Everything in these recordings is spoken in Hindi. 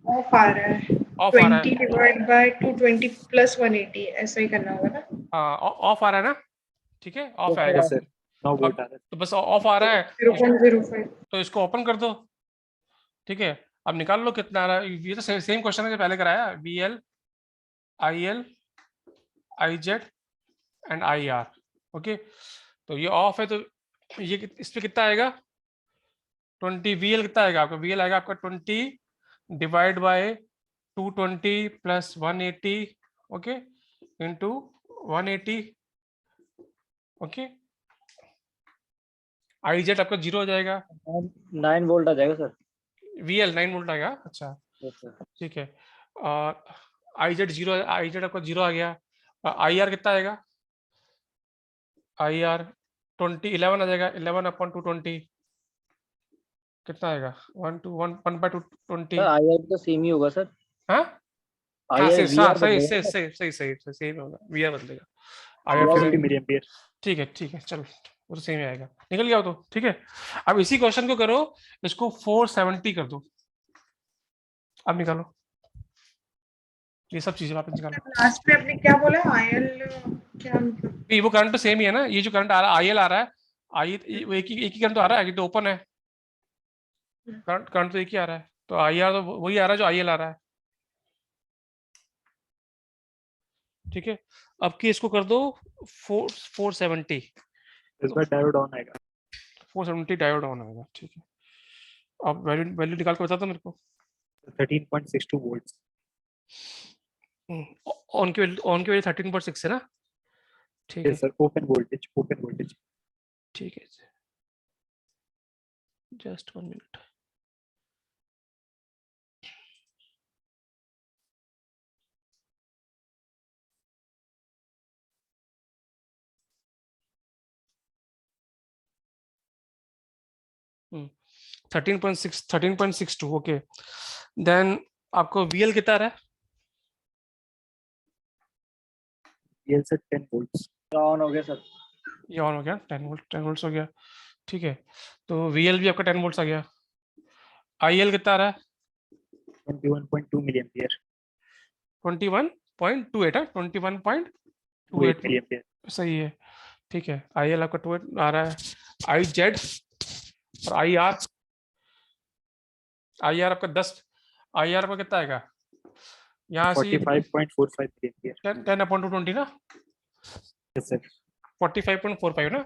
ऑफ आ रहा है, ऑफ आ रहा 20 है, डिवाइड बाय 220 प्लस 180 ऐसा ही करना होगा ना? हाँ ऑफ आ रहा है ना, ठीक है ऑफ आएगा। यस सर, 9 वोल्ट अब आ रहा है। तो बस ऑफ आ रहा है, जीरो पॉइंट जीरो फाइव तो इसको ओपन कर दो, ठीक है। अब निकाल लो कितना आ रहा है, ये तो सेम क्वेश्चन है जो पहले कराया, V L, I L, I Z and I R, okay. तो ये ऑफ है, तो ये इस पे कितना आएगा, 20 वी एल कितना आएगा आपका, वी एल आएगा आपका 20 divide by 220 plus 180, okay, into 180, okay. I Z आपका 0 हो जाएगा, 9 वोल्ट आ जाएगा सर। वी एल 9 वोल्ट आएगा, अच्छा यस सर। ठीक है। आई जेड 0, आई जेड आपका 0 आ गया। आई आर कितना आएगा, आई आर 11 आ जाएगा, 11/220 कितना आएगा, 1/220। सर आई आर तो सेम ही होगा सर। हाँ हाँ आई आर सही वी हाँ, आर सही बदलेगा सही सर। सही सही सही सही सही होगा, वी आर बदलेगा, आई आर वी आर फिर, 50 मिली एम्पियर। ठीक है चलो, वो तो सेम ही आएगा, निकल गया वो तो, ठीक है। अब इसी क्वेश्चन को करो, इसको 470 कर दो, अब निकालो ये सब चीजें वापस निकालो। लास्ट में आपने क्या बोला, आयल क्या मतलब? नहीं वो करंट तो सेम ही है ना, ये जो करंट आ रहा है आई एल आ रहा है, आई एक ही करंट तो आ रहा है, ये तो ओपन है, करंट तो एक ही आ रहा है, तो आई आर तो वही आ रहा है जो आई एल आ रहा है, ठीक है। अब की इसको कर दो 470, इस बार डायोड ऑन आएगा। 470 डायोड ऑन आएगा, ठीक है। अब वैल्यू वैल्यू निकाल के बता दो मेरे को। 13.62 वोल्ट। ऑन की वैल्यू 13.6 है ना, ठीक है yes sir, open voltage, open voltage. ठीक है, जस्ट 1 मिनट। हम्म 13.62, ओके। देन आपको वीएल कितना आ रहा है, ये सर 10 वोल्ट ऑन हो गया सर। ये ऑन हो गया, 10 वोल्ट हो गया, ठीक है। तो वीएल भी आपका 10 वोल्ट आ गया। आईएल कितना आ रहा है, 21.2 मिली एम्पियर। 21.28 है, 21.28 मिली एम्पियर। सही है, ठीक है। आईएल आपका 2 आ रहा है। आई जेड और आई आर, आई आर आपका 10, आई आर आपका कितना आएगा, यहाँ से 45.45 मिली एम्पियर। 10/220 ना, यस सर। 45.45 ना,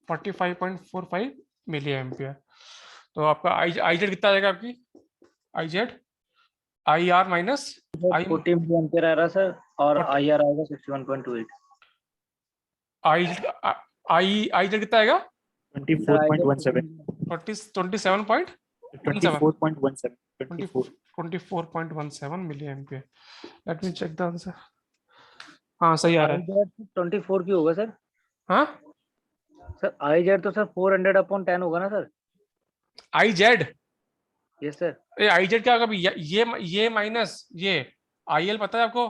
45.45 मिली एम्पियर। तो आपका आई जेड कितना आ जाएगा आपकी, I Z I R minus I 40 milli ampere आ रहा है सर, और आई आर आएगा 61.28। आई आई जेड कितना आएगा, 24.17। 27.17 24.17। 24.17 milli ampere. Let me check the answer, हाँ सही आ रहा आई है। जेड 24 की होगा सर। हाँ सर आई जेड तो सर 400/10 होगा ना sir. I Z, yes sir. I Z क्या होगा अभी, ये माइनस ये आई एल पता है आपको,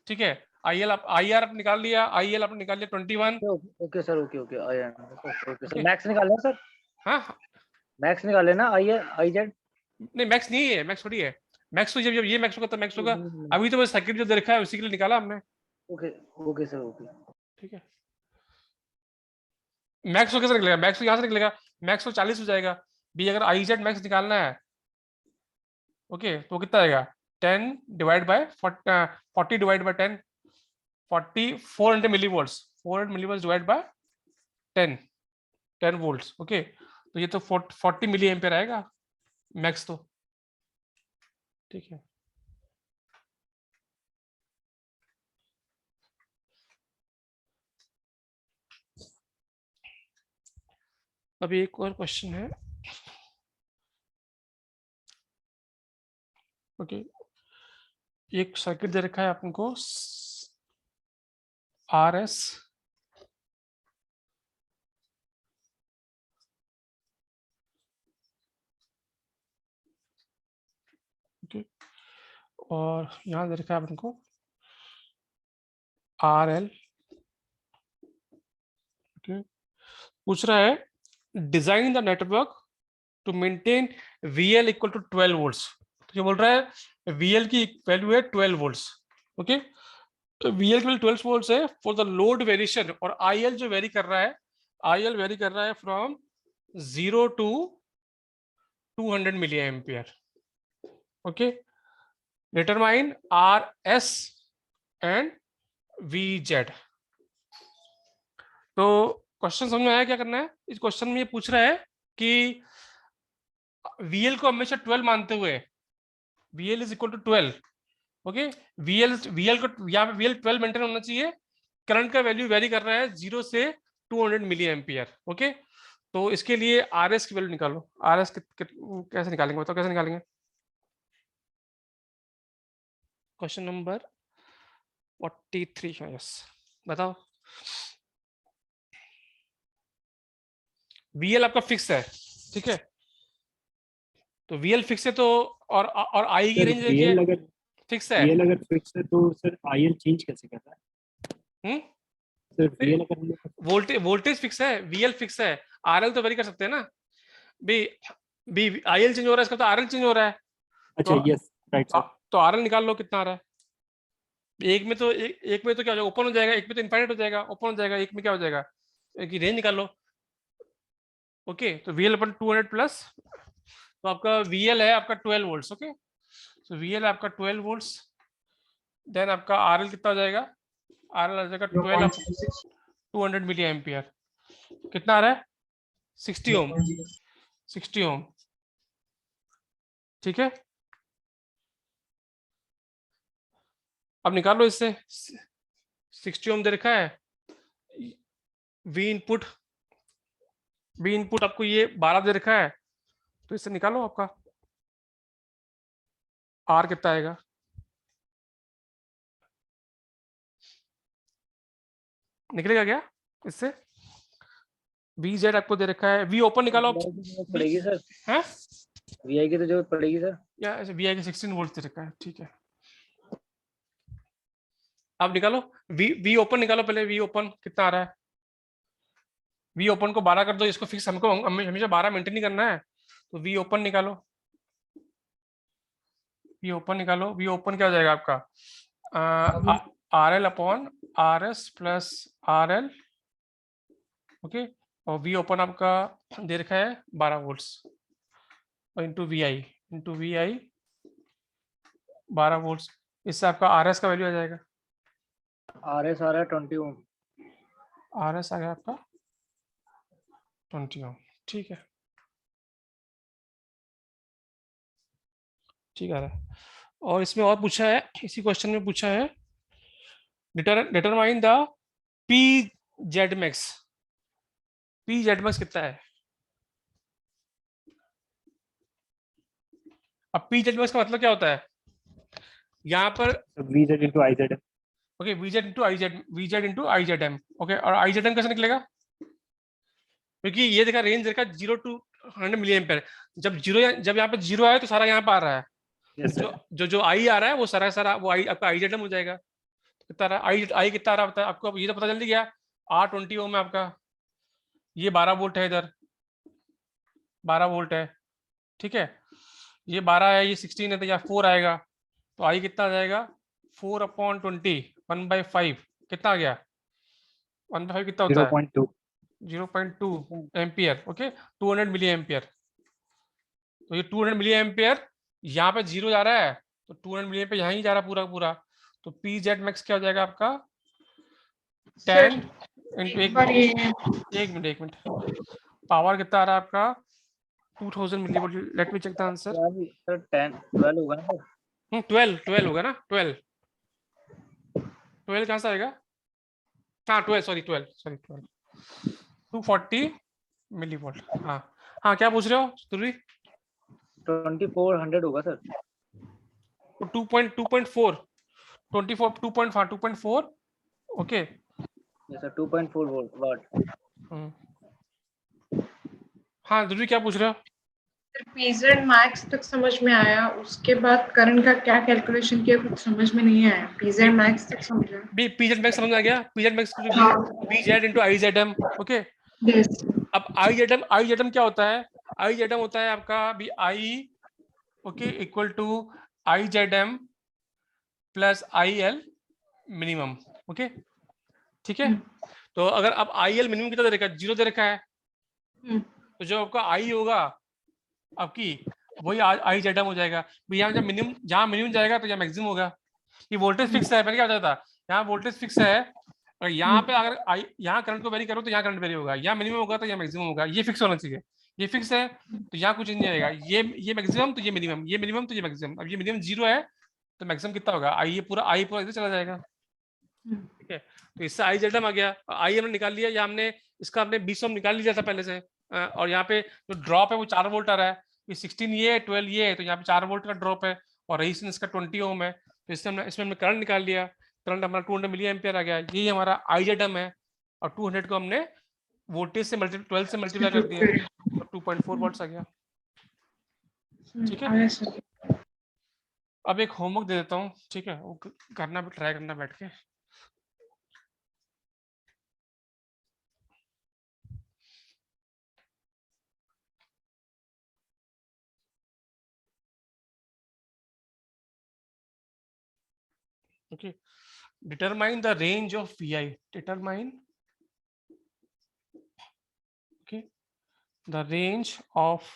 ठीक है। आई एल आई आर निकाल लिया, आई एल आपने निकाल लिया 21, okay sir, okay okay I M okay sir. Okay max निकाल लेना सर, हाँ मैक्स निकाल लेना आई जेड। नहीं मैक्स नहीं है, मैक्स थोड़ी है, मैक्स तो जब ये मैक्स होगा तो मैक्स होगा, अभी तो बस सर्किट जो दे रखा है उसी के लिए निकाला हमने, ओके ओके सर, ओके। ठीक है। मैक्स को कैसे निकलेगा, मैक्स को यहाँ से निकलेगा, मैक्स को 40 हो जाएगा भी, अगर आई जेड मैक्स निकालना है, ओके, तो कितना आएगा 10 divide by 40 divide by 10, 40 400 milli volts, 400 milli volts divide by 10, 10 volts, okay. तो ये तो 40 मिली एम्पियर आएगा मैक्स तो, ठीक है। अभी एक और क्वेश्चन है, ओके। एक सर्किट दे रखा है आपको आर एस, ओके, और यहाँ दे रखा है आपको आर एल, ओके। पूछ रहा है design the network to maintain V L equal to 12 volts, तो ये बोल रहा है VL की वैल्यू है 12 वोल्ट्स। ओके, तो VL की वैल्यू 12 वोल्ट्स है फॉर द लोड वेरिएशन, और IL जो वेरी कर रहा है, IL वेरी कर रहा है from 0 to 200 milli ampere. Okay, determine RS and VZ। तो क्वेश्चन समझ में आया क्या करना है? इस क्वेश्चन में ये पूछ रहा है कि VL को हमेशा 12 मानते हुए, VL is equal to 12। Okay, VL को यहाँ पे VL 12 मेंटेन होना चाहिए। करंट का वैल्यू वेरी कर रहा है 0 से 200 मिली एम्पियर। ओके, तो इसके लिए RS की वैल्यू निकालो। RS कैसे निकालेंगे, बताओ कैसे निकालेंगे? क्वेश्चन नंबर 43 है, यस, बताओ। VL आपका फिक्स है, ठीक है, तो VL फिक्स है, तो और I की रेंज देखिए VL अगर फिक्स है। VL अगर फिक्स है तो सर IL चेंज कैसे करना है? सर VL अगर हम लोग वोल्टेज फिक्स है, VL फिक्स है, RL तो वेरी कर सकते हैं ना। बी बी IL चेंज हो रहा है, इसका तो RL चेंज हो रहा है। अच्छा, तो यस राइट सर। तो RL निकाल लो कितना आ रहा है। एक में तो क्या हो जाएगा, ओपन हो जाएगा, एक में तो इनफाइनाइट हो जाएगा, ओपन हो जाएगा, एक में क्या हो जाएगा, एक रेंज निकाल लो। ओके, तो VL अपन 200 प्लस, तो आपका VL है आपका 12 वोल्ट्स। ओके, तो VL है आपका 12 वोल्ट्स, देन आपका RL कितना हो जाएगा, RL आ जाएगा 12 200 मिली एम्पियर। कितना आ रहा है? 60 ओम, 60 ओम, ठीक है। अब निकालो इससे, 60 ओम दे रखा है। वी इनपुट आपको ये 12 दे रखा है, तो इससे निकालो आपका R कितना आएगा। निकलेगा क्या इससे? VZ आपको दे रखा है, V ओपन निकालो पड़ेगी सर, हैं, VI की तो जरूरत पड़ेगी सर। या ऐसे VI के 16 वोल्ट दे रखा है, ठीक है। अब निकालो V ओपन निकालो, पहले V ओपन कितना आ रहा है। V ओपन को 12 कर दो, इसको फिक्स हमको हमेशा 12 मेंटेन नहीं करना है, तो V ओपन निकालो। V ओपन निकालो, V ओपन क्या हो जाएगा आपका RL upon RS plus RL। Okay, और V ओपन आपका दे रखा है 12 वोल्ट्स, और इंटू VI 12 वोल्ट्स, इससे आपका RS का वैल्यू आ जाएगा। RS आ रहा है 20 ओम। RS आ गया आपका 20 ओम, ठीक है, ठीक है। और इसमें और पूछा है, इसी क्वेश्चन में पूछा है, determine the PZ max। PZ max कितना है? अब PZ max का मतलब क्या होता है यहाँ पर? VZ into IZ। Okay, VZ into IZM। Okay, और IZM कैसे निकलेगा? क्योंकि ये देखा रेंज देखा 0 टू 100 मिली एम्पियर, जब यहाँ पे 0 आए तो सारा यहाँ पे आ रहा है, यस सर। जो I आ रहा है वो सारा वो I आपका IZM हो जाएगा। कितना आ रहा है I कितना आ रहा है आपको? ये तो पता चल गया, R20 ओम है आपका, ये 12 वोल्ट है, इधर 12 वोल्ट है, ठीक है, ये 12 है, ये 16 है, तो यहाँ 4 आएगा, तो I कितना आ जाएगा 4/20 1/5 कितना आ गया? 1/5 कितना होता है? 0.2। 0.2 एम्पियर। ओके, 200 मिली एम्पियर, तो ये 200 मिली एम्पियर यहाँ पे 0 जा रहा है, तो 200 मिली एम्पियर यहाँ ही जा रहा है पूरा पूरा, तो PZ max क्या हो जाएगा आपका 10 इंटू एक बार ये एक मिनट, पावर कितना आ रहा है आपका 2000 milli volt. Let me check the answer. Sir 10 12 होगा ना सर। 12 होगा ना, 12 कहाँ से आएगा? हाँ 12 240 मिली वोल्ट। हाँ क्या पूछ रहे हो तुरी? 2400 होगा sir. 2.4 2.4 okay, yes sir 2.4 volt watt. हाँ ध्रुवी क्या पूछ रहे हो? PZ मैक्स तक समझ में आया, उसके बाद करंट का क्या कैलकुलेशन किया कुछ समझ में नहीं आया। PZ मैक्स तक समझा। PZ max समझ आ गया? PZ max हाँ। PZ into IZM। Okay, yes. अब IZM क्या होता है? IZM होता है आपका भी I okay equal to I Z M plus I L minimum. Okay ठीक है, तो अगर अब आई एल मिनिमम कितना दे रखा है, 0 दे रखा है, तो जो आपका आई होगा आपकी वही आई जेड एम हो जाएगा। यहाँ जब मिनिमम, जहाँ मिनिमम जाएगा तो यहाँ मैक्सिमम होगा। ये वोल्टेज फिक्स है, मैंने क्या बताया था, यहाँ वोल्टेज फिक्स है, और यहाँ पे अगर आई यहाँ करंट को वेरी करो तो यहाँ करंट वेरी होगा, यहाँ मिनिमम होगा तो यहाँ मैक्सिमम होगा, ये फिक्स होना चाहिए। ये फिक्स है तो यहाँ कुछ नहीं आएगा, ये मैक्सिमम तो ये मिनिमम, ये मिनिमम तो ये मैक्सिमम। अब ये मिनिमम 0 है तो मैक्सिमम कितना होगा, आई पूरा इधर चला जाएगा। ठीक है, तो इससे आई जेड एम आ गया, आई हमने निकाल लिया, या हमने इसका हमने 20 ओम निकाल लिया था पहले से। और यहाँ पे जो ड्रॉप है वो 4 वोल्ट आ रहा है, ये 16 ये है, 12 ये है, तो यहाँ पे 4 वोल्ट का ड्रॉप है, और रेजिस्टेंस इसका 20 ओम है, तो इसमें हमने करंट निकाल लिया, करंट हमारा 200 मिली एम्पियर आ गया, यही हमारा आई जेड एम है। और 200 को हमने वोल्टेज से 12 से मल्टीप्लाई कर दिया, तो 2.4 वोल्ट्स आ गया। ठीक है, अब एक होमवर्क दे देता हूँ, ठीक है, वो करना, ट्राई करना बैठ के। Okay, determine the range of Vi. Determine, okay, the range of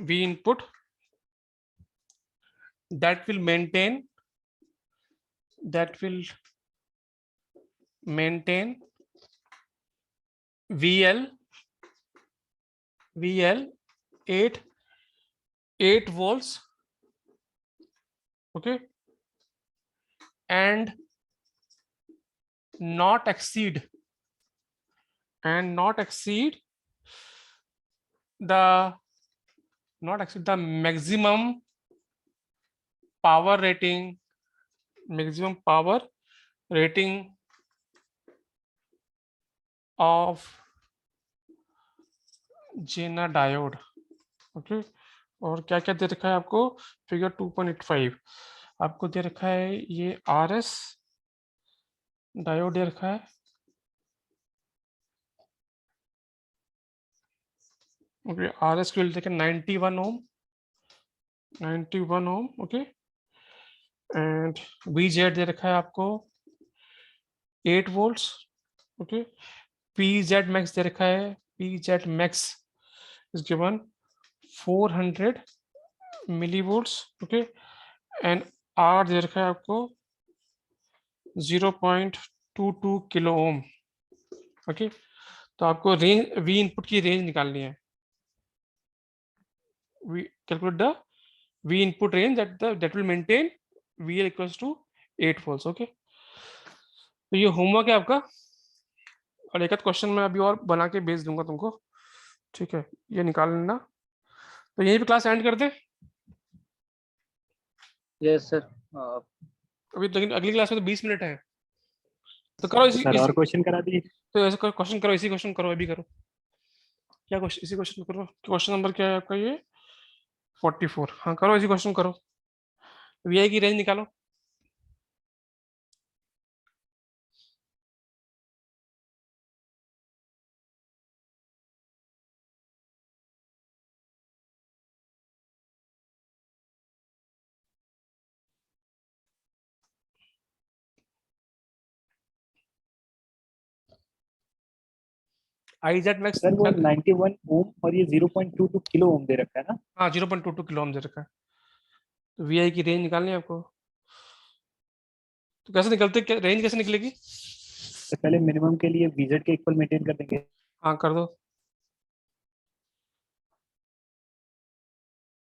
V input that will maintain VL 8 volts, okay, and not exceed the maximum power rating of zener diode. Okay, और क्या क्या दे रखा है आपको, फिगर 2.85 आपको दे रखा है, ये RS डायोड दे रखा है। ओके, RS की वैल्यू देखें 91 ओम, ओके, एंड VZ दे रखा है आपको 8 वोल्ट्स, ओके, PZ मैक्स दे रखा है, PZ max is given 400 millivolts, okay, and R दे रखा है आपको 0.22 किलो ओम। ओके, तो आपको रेंज V इनपुट की रेंज निकालनी है। We calculate the V input range that will maintain VL equals to 8 volts. Okay, तो ये होमवर्क है आपका, और एक आध क्वेश्चन मैं अभी और बना के भेज दूंगा तुमको, ठीक है, ये निकाल लेना। तो यहीं पे क्लास एंड कर दे। Yes sir. अभी लेकिन अगली क्लास में तो 20 मिनट है, तो करो इसी और क्वेश्चन करा दिए। तो ऐसे क्वेश्चन करो, इसी क्वेश्चन करो, अभी करो। क्या क्वेश्चन, इसी क्वेश्चन करो। क्वेश्चन नंबर क्या है आपका, ये 44। हाँ करो, इसी क्वेश्चन करो, VI की रेंज निकालो। IZ मैक्स सर वो 91 ओम और ये 0.22 किलो ओम दे रखा है ना। हाँ 0.22 किलो ओम दे रखा है, तो VI की रेंज निकालनी है आपको। तो कैसे निकलते, रेंज कैसे निकलेगी? तो पहले मिनिमम के लिए VZ के इक्वल मेंटेन कर देंगे। हाँ कर दो,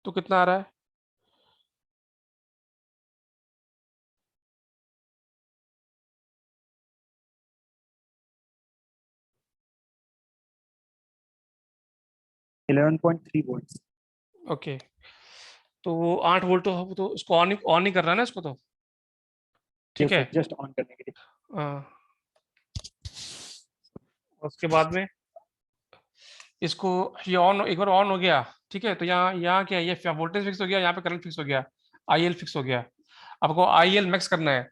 तो कितना आ रहा है? है 11.3 वोल्ट्स। ओके, तो वो 8 वोल्ट तो उसको ऑन नहीं कर रहा है ना इसको, तो ठीक है, जस्ट ऑन करने के लिए। हाँ, उसके बाद में इसको ये ऑन, एक बार ऑन हो गया, ठीक है, तो यहाँ क्या है, ये वोल्टेज फिक्स हो गया, यहाँ पे करंट फिक्स हो गया, IL फिक्स हो गया। आपको IL मैक्स करना है,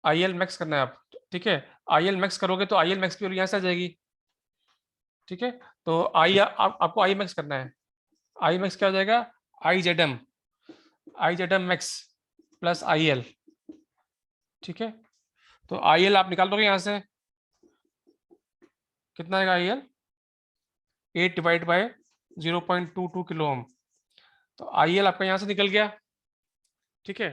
IL मैक्स करना है आप, ठीक है, IL मैक्स करोगे तो IL मैक्स की वैल्यू यहाँ से आ जाएगी, ठीक है, तो आपको I मैक्स करना है, I मैक्स क्या हो जाएगा, IZM I Z M max plus I L, ठीक है। तो आई एल आप निकाल दोगे यहाँ से, कितना आएगा I L, 8 divide by 0.22 kilo ओम। तो आई एल आपका यहाँ से निकल गया, ठीक है।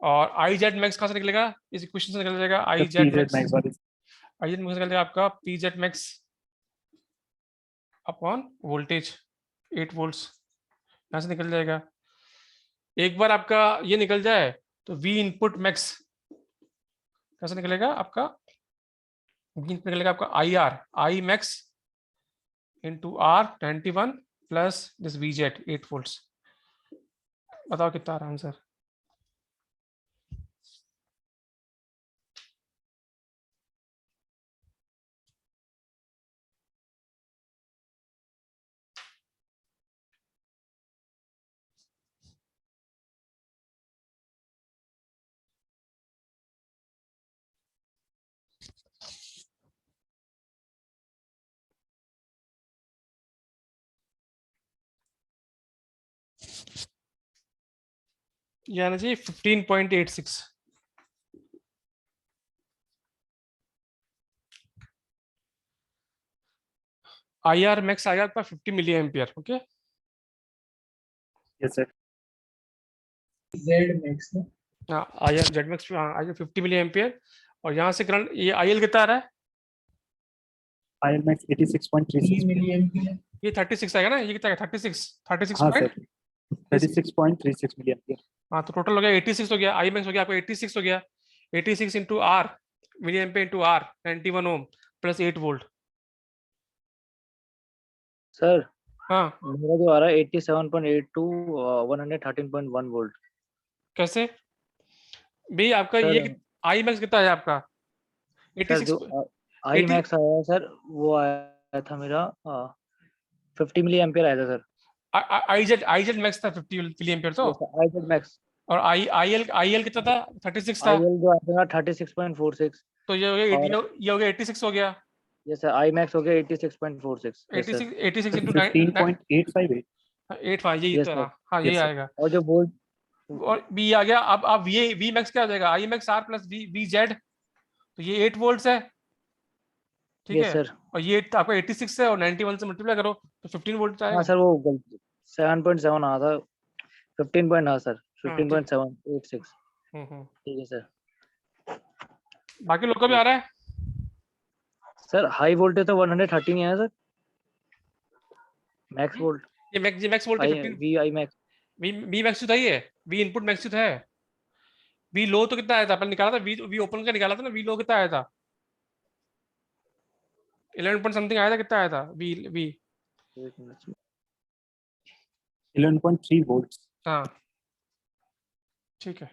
और आई जेड मैक्स कहाँ से निकलेगा, इस इक्वेशन से निकल जाएगा I Z max, I Z max निकल जाएगा आपका P Z max upon voltage 8 volts, यहाँ से निकल जाएगा। एक बार आपका ये निकल जाए तो वी इनपुट मैक्स कैसे निकलेगा आपका, निकलेगा आपका I max into R 21 plus this V Z 8 volts. बताओ कितना आ रहा है आंसर। यानी जी 15.86। आई आर मैक्स आएगा आपका 50 milli ampere, okay. Yes sir. Z max ना, हाँ आई आर जेड मैक्स आएगा 50 मिली एम्पियर। और यहाँ से करंट ये आई एल कितना आ रहा है, I L max 86.36 milli ampere. ये 36 आएगा ना, ये कितना है 36 36 हाँ पॉइंट, सर 36.36 मिलियन ईयर। हाँ तो टोटल हो गया 86 हो गया, आई मैक्स हो गया आपका 86 हो गया, 86 into R milli ampere into R 91 ohm plus 8 volt. Sir हाँ मेरा जो आ रहा है 87.82 113.1 वोल्ट। कैसे भाई आपका सर ये आई मैक्स कितना है आपका सर 86 जो आई 80 मैक्स आया है सर वो आया था मेरा 50 मिली एम्पियर आया था सर। आई जेड मैक्स था 50 मिली एम्पियर तो, आई जेड मैक्स। और आई एल कितना था 36 था, आई एल जो आया था 36.46। तो ये हो गया 80 और ये हो गया 86 हो गया, ये सर आई मैक्स हो गया 86.46। Yes sir. 86 86 इंटू 15.858। 8 5 यही यस तो सर। रहा, हाँ यही यस सर। आएगा। और जो वोल्ट और बी आ गया, अब ये वी मैक्स क्या हो जाएगा, I max R plus V Z, तो ये 8 वोल्ट्स है, ठीक यस है। सर। और ये आपका 86 है और 91 से मल्टीप्लाई करो तो 15 वोल्ट हाँ आएगा। सर वो गलती 7.7 आया था 15 पॉइंट। हाँ सर हाँ ठीक, 15.786। हम्म। ठीक है सर। बाकी लोग का भी आ रहा है, सर हाई वोल्टेज तो 113 ही आया सर। मैक्स वोल्ट ये max volt I 15, V I max. V max तो है, वी इनपुट मैक्स तो है। वी लो तो कितना आया था, अपन निकाला था, वी ओपन का निकाला था ना, वी लो कितना आया था 11 पॉइंट समथिंग आया था, कितना आया था वी 11.3 वोल्ट्स। हाँ ठीक है।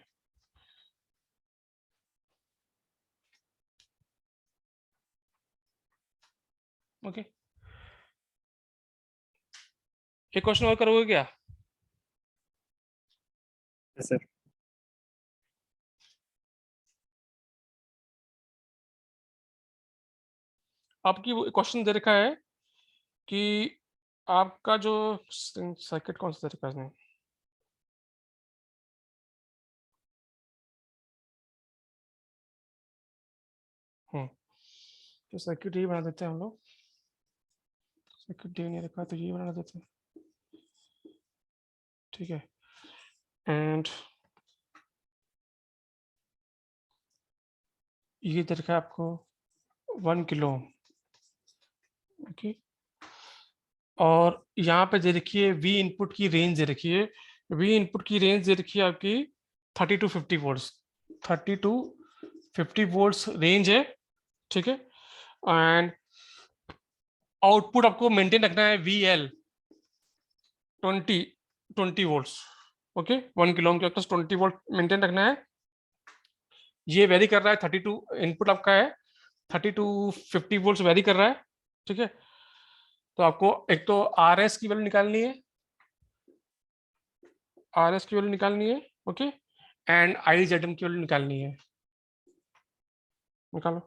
ओके एक क्वेश्चन और करोगे क्या। Yes sir. आपकी क्वेश्चन दे रखा है कि आपका जो सर्किट कौन सा दे रखा है इसने, तो सर्किट यही बना देते हैं हम लोग, सर्किट दे नहीं रखा तो ये बना देते हैं, ठीक है। एंड ये दे रखा है आपको 1 किलो, ओके। और यहाँ पे दे रखी है वी इनपुट की रेंज दे रखी है, वी इनपुट की रेंज दे रखी है आपकी 30 to 50 volts, 30 to 50 volts range है, ठीक है। एंड आउटपुट आपको मेंटेन रखना है V L 20 volts, okay. 1 kilo के पास 20 वोल्ट मेंटेन रखना है। ये वेरी कर रहा है 32, इनपुट आपका है 30 टू 50 वोल्ट्स वेरी कर रहा है, ठीक है। तो आपको एक तो आर एस की वैल्यू निकालनी है, आर एस की वैल्यू निकालनी है, okay. And I Z M की वैल्यू निकालनी है, निकालो।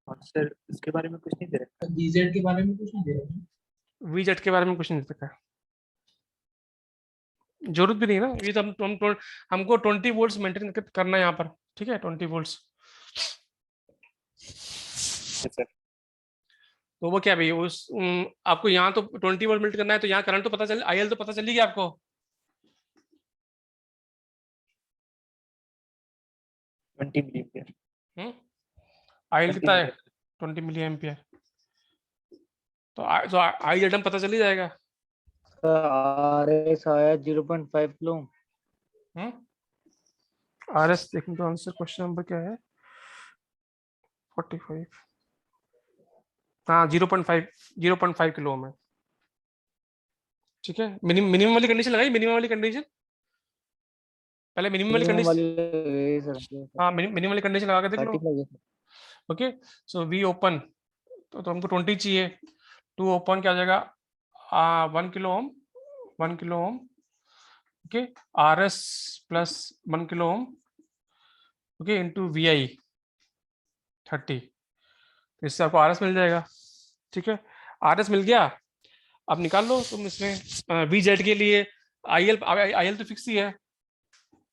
और सर इसके बारे में कुछ नहीं दे रखा। बीजेड के बारे में कुछ नहीं दे रहे हैं। वी जेट के बारे में कुछ नहीं दे रखा है, जरूरत भी नहीं है ना, ये तो हमको 20 वोल्ट्स मेंटेन करना है यहाँ पर, ठीक है 20 वोल्ट्स। सर तो वो क्या भाई आपको यहाँ तो 20 वोल्ट मेंटेन करना है, तो यहाँ करंट तो पता चल, आईएल तो पता चली गया आपको। 20 मिली एम्पियर। आईएल कितना है 20 मिली एम्पियर, तो आई जेड पता चल ही जाएगा। RS आया 0.5 किलो। आरएस देखें तो आंसर क्वेश्चन नंबर क्या है 45, हाँ 0.5 किलो में, ठीक है। मिनिमम वाली कंडीशन लगाई, मिनिमम वाली कंडीशन पहले, मिनिमम वाली कंडीशन, हाँ मिनिमम वाली कंडीशन लगा के देख लो। ओके सो वी ओपन तो हमको 20 चाहिए, 2 ओपन क्या हो जाएगा 1 kilo ohm, 1 kilo ohm, okay RS plus 1 kilo ohm, okay into VI 30, तो इससे आपको आरएस मिल जाएगा, ठीक है। आरएस मिल गया, अब निकाल लो तुम इसमें वी जेड के लिए आईएल तो फिक्स ही है,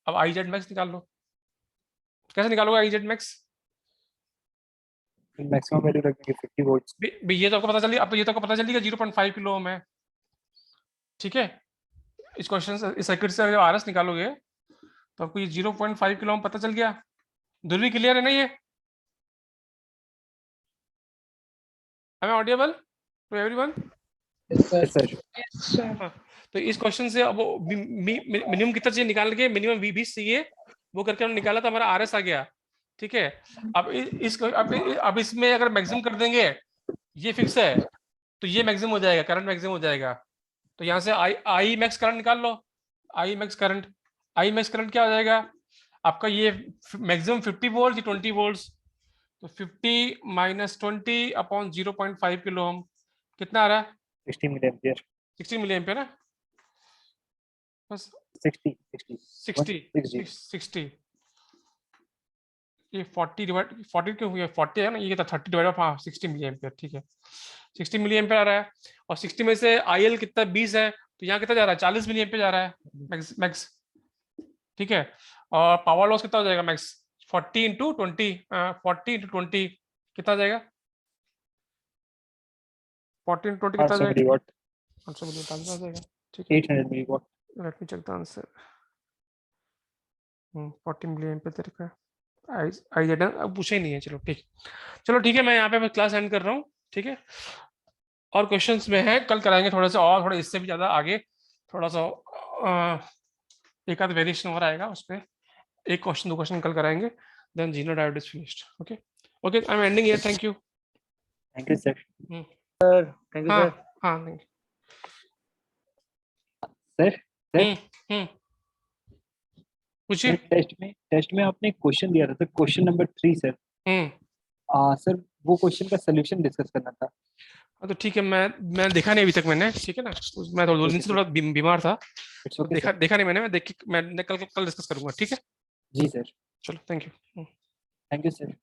अब आई जेड मैक्स निकाल लो। कैसे निकालोगे I Z max? Maximum value रखेंगे 50 वोल्ट्स। ये तो आपको पता चली, अब ये तो आपको पता चलेगा 0.5 किलो ओम है, ठीक है। इस क्वेश्चन से, इस सर्किट से जब आरएस निकालोगे तो आपको ये 0.5 किलो ओम पता चल गया। ध्रुवी क्लियर है ना ये? Am I audible to everyone? Yes sir. Sir तो इस क्वेश्चन से अब मिनिमम कितना चाहिए निकाल के, मिनिमम 20 चाहिए, वो करके हमने निकाला तो हमारा आरएस आ गया, ठीक है। अब अब इसमें अगर मैक्सिमम कर देंगे, ये फिक्स है तो ये मैक्सिमम हो जाएगा, करंट मैक्सिमम हो जाएगा, तो यहाँ से आई मैक्स करंट निकाल लो। आई मैक्स करंट क्या हो जाएगा आपका, ये मैक्सिमम 50 वोल्ट 20 वोल्ट, तो 50 माइनस 20 अपॉन 0.5 किलो ओम कितना आ रहा है 60 मिली एम्पियर। 60 मिली एम्पियर ना, बस 60 60 ये 40 क्यों हुआ, 40 है ना, ये 30 डिवाइड ऑफ 60 मिली एम्पियर, ठीक है 60 मिली एम्पियर आ रहा है। और 60 में से आईएल कितना 20 है, तो यहाँ कितना जा रहा है 40 मिली एम्पियर जा रहा है मैक्स, ठीक है। और पावर लॉस कितना हो जाएगा मैक्स 40 इंटू 20, 40 इंटू 20 कितना आ जाएगा 40 इंटू 20 कितना आ जाएगा 500 मिली वाट आ जाएगा, ठीक है। 800 milli watt. Let me check the answer. 40 milli ampere तेरे का आई जेड अब पूछा ही नहीं है, चलो ठीक है, मैं यहाँ पे क्लास एंड कर रहा हूँ, ठीक है। और क्वेश्चंस में है कल कराएंगे थोड़ा सा, और थोड़ा इससे भी ज्यादा आगे थोड़ा सा एक आध वेरिएशन और आएगा उस पर, एक क्वेश्चन 2 क्वेश्चन कल कराएंगे, then zener diode is finished. Okay okay I am ending here, thank you sir. Thank you हाँ सर। हाँ थैंक सर यू। पूछिए। टेस्ट में आपने क्वेश्चन दिया था sir, question number 3 sir. Sir वो क्वेश्चन का सॉल्यूशन डिस्कस करना था। हाँ तो ठीक है, मैं देखा नहीं अभी तक मैंने, ठीक है ना, मैं थोड़ा 2 दिन से थोड़ा बीमार था, तो देखा नहीं मैंने, मैं कल डिस्कस करूंगा, ठीक है जी सर। चलो थैंक यू सर।